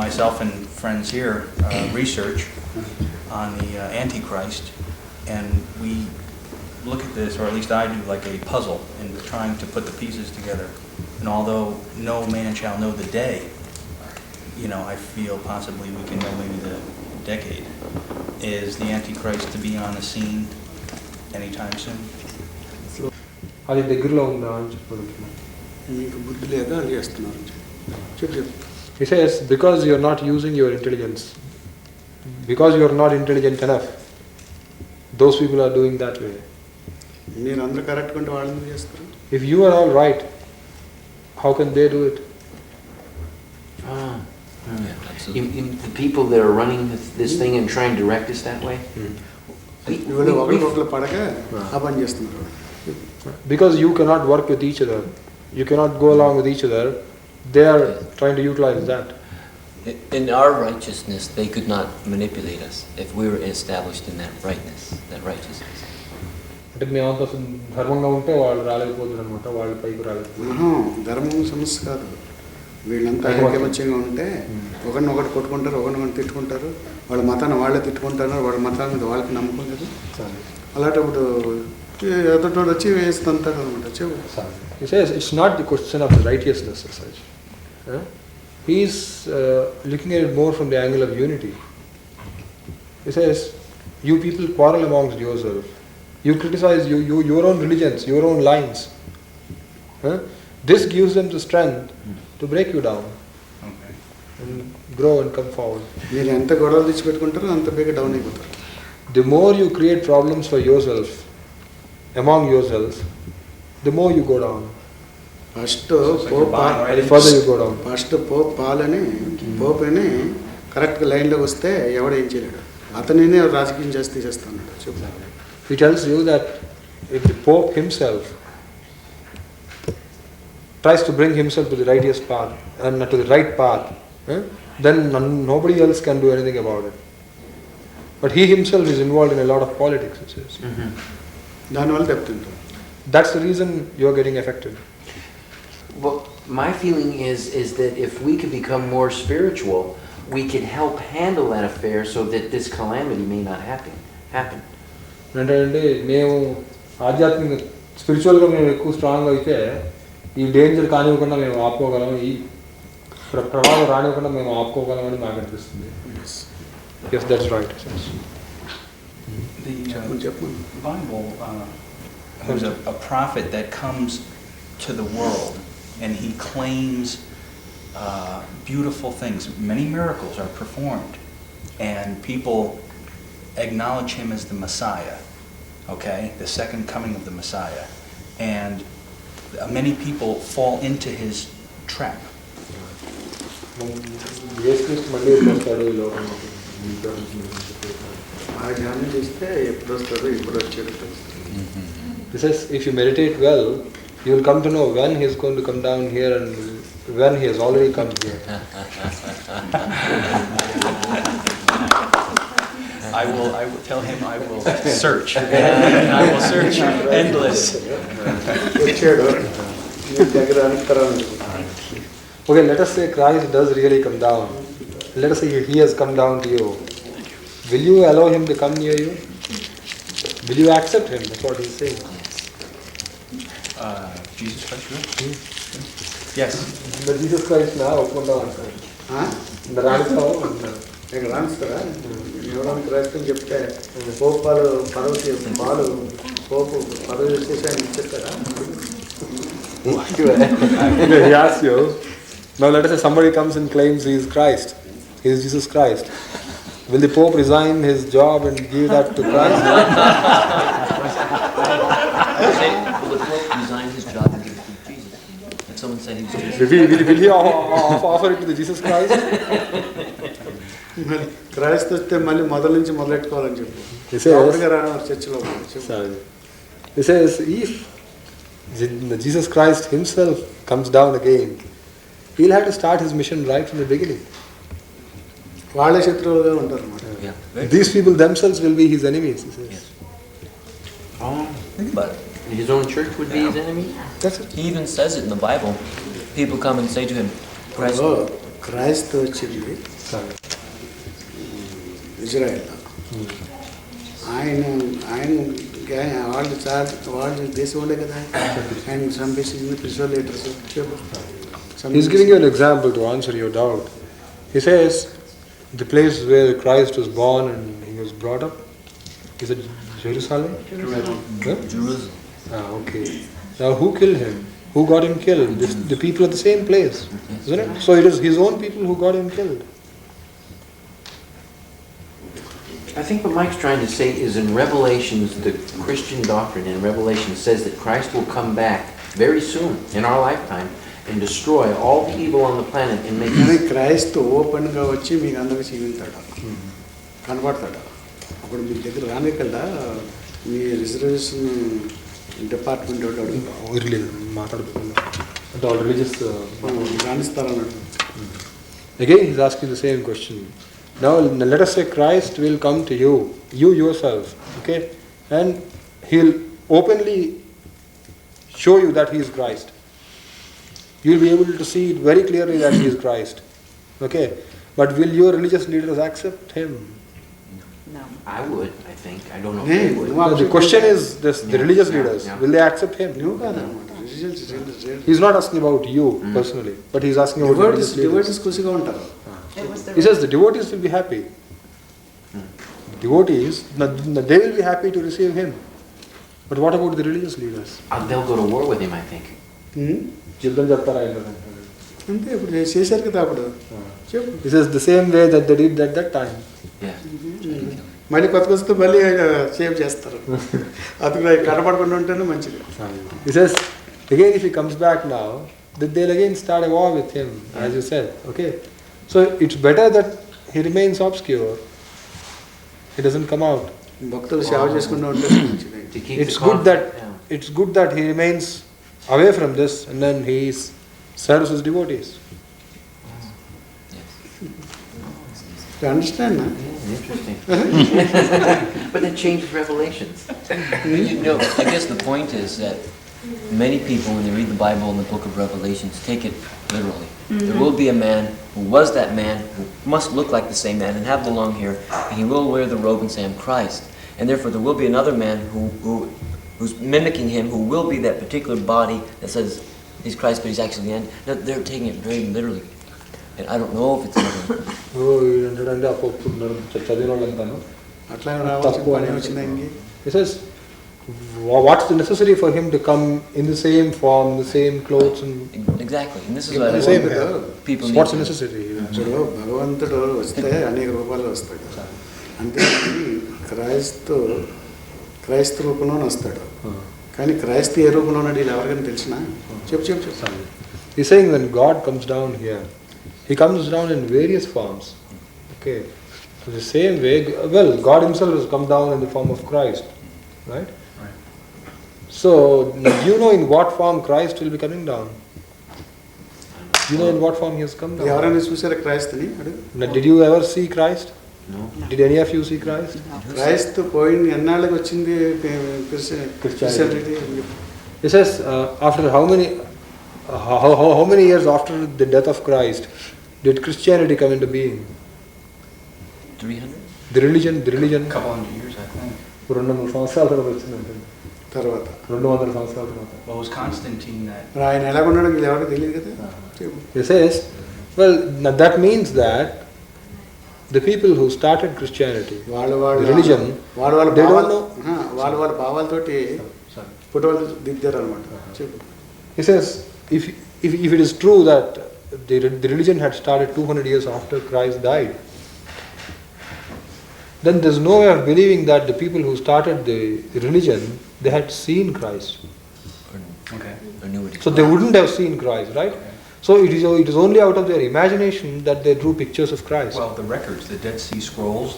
myself and friends here research on the Antichrist, and we look at this, or at least I do, like a puzzle, and trying to put the pieces together. And although no man shall know the day, I feel possibly we can know maybe the decade. Is the Antichrist to be on the scene anytime soon? అది దగ్గరలో ఉందా అని చెప్పారు. మీకు బుద్ధి లేదా అని చేస్తున్నారు. చెప్పు. He says, because you are not using your intelligence, because you are not intelligent enough, those people are doing that way. మీరు అందరూ కరెక్ట్ ఉంటే వాళ్ళు ఎందుకు చేస్తారు? If you are all right, how can they do it? The people that are running this thing and trying to direct us that way? ఒకరికొకరు పడక ఆ పని చేస్తున్నారు. Because you cannot work with each other, you cannot go along with each other, they are trying to utilize that. In our righteousness, they could not manipulate us if we were established in that rightness, that righteousness. అంటే మేమంతా ధర్మంగా ఉంటే వాళ్ళు రాలేకపోతున్నారు అనమాట, వాళ్ళు పైకి రాలేకపోతున్నారు. ధర్మం సమస్య కాదు, వీళ్ళంతా ఐకమత్యంగా ఉంటే ఒకరినొకటి కొట్టుకుంటారు, ఒకరినొకటి తిట్టుకుంటారు, వాళ్ళ మతాన్ని వాళ్ళే తిట్టుకుంటారు, వాళ్ళ మతాల మీద వాళ్ళకి నమ్మకం లేదు. అలాంటప్పుడు ఎదుటోడు వచ్చి వేస్తుంటారు అనమాట. చెప్పు. He says it's not the question of righteousness as such. He's looking at it more from the angle of unity. He says, you people quarrel amongst yourself. You criticize your own religions, your own lines. This gives them the strength to break you down. Okay. And grow and come forward. మీరు ఎంత గొడవలు తెచ్చిపెట్టుకుంటారో అంత బేగా down అయిపోతారు. The more you create problems for yourself, among yourselves, the more you go down. First further you go down. First Pope అని కరెక్ట్గా లైన్లోకి వస్తే ఎవడు ఏం చేయలేడు, అతనినే రాజకీయం చేస్తాను. చెప్పు. He tells you that if the Pope himself tries to bring himself to the righteous path and to the right path, then nobody else can do anything about it. But he himself is involved in a lot of politics, it says. దానివల్ల దెబ్బతింటారు. That's the reason you are getting affected. Well, my feeling is that if we could become more spiritual, we could help handle that affair so that this calamity may not happen. అంటే మేము ఆధ్యాత్మిక స్పిరిచువల్గా మేము ఎక్కువ strong అయితే ఈ danger కానివ్వకుండా మేము ఆపుకోగలం, ఈ ప్రమాదం రానివ్వకుండా మేము ఆపుకోగలమని నాకు అనిపిస్తుంది. Yes, that's right. The Bible, there's a prophet that comes to the world and he claims beautiful things. Many miracles are performed and people acknowledge him as the Messiah, okay, the second coming of the Messiah, and many people fall into his trap. He says if you meditate well, you will come to know when he is going to come down here and when he has already come here. I will tell him I will search. I will search endless. Okay, let us say Christ does really come down. Let us say he has come down to you. Will you allow him to come near you? Will you accept him? That's what he's saying. Jesus Christ, really? Yes. But Jesus Christ now come down. The Rancho. ఇక్కడ రాణిస్తారా? ఎవరైనా క్రైస్తవులు చెప్తే పోపు పోపు పదవి వచ్చేసి ఆయన ఇచ్చేస్తారా? He asks you. Now let us say somebody comes and claims he is Christ. He is Jesus Christ. Will the Pope resign his job and give that to Christ? Will the Pope resign his job and give it to Jesus? And someone said he was Jesus. Will he offer it to the Jesus Christ? క్రైస్తు వస్తే మళ్ళీ మొదల నుంచి మొదలెట్టుకోవాలని చెప్పు. చర్చిలో He says if Jesus Christ himself comes down again, he'll have to start his mission right from the beginning. వాళ్ళే శత్రువులుగా ఉంటారు. These people themselves will be his enemies, he says. Think about it. His own church would be his enemy? That's it. He even says it in the Bible. People come and say to him, క్రైస్తవ వచ్చింది Israel. ఆయన వాళ్ళు దేశం ఉండే కదా, ఆయన చంపేసింది principal leaders. He's giving you an example to answer your doubt. He says the place where Christ was born and he was brought up, is it Jerusalem? Huh? Jerusalem. Okay. Now who killed him? Who got him killed? The people at the same place, isn't it? So it is his own people who got him killed. I think what Mike's trying to say is in Revelations, the Christian doctrine in Revelation says that Christ will come back very soon in our lifetime and destroy all the evil on the planet and make కానీ క్రైస్తు ఓపెన్గా వచ్చి మీకు అందరికి చూపిస్తాడు, కనపడతాడు. అప్పుడు మీ దగ్గర రానికల్లా మీ రిజర్వేషన్ డిపార్ట్మెంట్ రాణిస్తారన్నాడు. Again, he's asking the same question. Now, let us say Christ will come to you yourself, okay, and he'll openly show you that he is Christ. You'll be able to see it very clearly that he is Christ, okay. But will your religious leaders accept him? No. I would, I think. I don't know if they would. No, the question is this: the religious leaders, will they accept him? నువ్వు కాదనమాట. He's not asking about you personally, but he's asking about the religious leaders. Devotees ఖుషిగా ఉంటారు. He says the devotees will be happy. Devotees, they will be happy to receive him. But what about the religious leaders? They'll go to war with him, I think. అంతే ఇప్పుడు చేశారు కదా అప్పుడు చెప్పు. He says the same way that they did at that time. Yeah. మళ్ళీ కొత్త కొత్త మళ్ళీ సేవ్ చేస్తారు. అది కనపడకుండా ఉంటేనే మంచిది. He says again, if he comes back now, that they'll again start a war with him, as you said. Okay, so it's better that he remains obscure. He doesn't come out. భక్తులు సేవ చేసుకుంటూ ఉంటే మంచిది. To keep It's the good that yeah. it's good that he remains away from this, and then he serves his devotees. You understand? Interesting. But then change Revelations. You know, I guess the point is that many people, when they read the Bible in the book of Revelations, take it literally. There will be a man who was that man, who must look like the same man and have the long hair, and he will wear the robe and say, I'm Christ. And therefore there will be another man who's mimicking him, who will be that particular body that says he's Christ, but he's actually the end. No, they're taking it very literally. And I don't know if it's literally. అట్లా రావాల్సిన పని వచ్చింది ఆయనకి. He says, what's the necessity for him to come in the same form, the same clothes, and Exactly. And this is the what same people need. what's the necessity? ఇప్పుడు భగవంతుడు వస్తే అనేక రూపాల్లో వస్తాడు. అంటే క్రైస్త రూపంలోనే వస్తాడు. కానీ క్రైస్త ఏ రూపంలో ఉన్నాడు వీళ్ళు ఎవరికైనా తెలిసినా చెప్పు. He's saying when God comes down here, he comes down in various forms. Okay, so the same way, well, God himself has come down in the form of Christ, right? So, do you know in what form Christ will be coming down? Do you know in what form he has come down? ఎవరైనా చూసారా క్రైస్తని అడుగు. Now, did you ever see Christ? No. Did any of you see Christ? క్రైస్తు పోయిన ఎన్నాళ్ళకి వచ్చింది Christianity? He says, after how many years after the death of Christ did Christianity come into being? 300? The religion. A couple hundred years, I think. 200 సంవత్సరాల తర్వాత వచ్చిందంటే తర్వాత 200 సంవత్సరాల తర్వాత. Well, it was Constantine that... మరి ఆయన ఎలా ఉన్నాడో వీళ్ళు ఎవరికి తెలియదు కదా. చెప్పు. He says, well, that means that the people who started Christianity, the religion, they don't know. వాళ్ళ భావాలతోటి ఫోటోలు దిద్దారు అనమాట. చెప్పు. He says, if it is true that the religion had started 200 years after Christ died, then there's no way of believing that the people who started the religion, they had seen Christ. Okay. Or knew it. So they wouldn't have seen Christ, right? So it is only out of their imagination that they drew pictures of Christ. Well, the records, the Dead Sea Scrolls,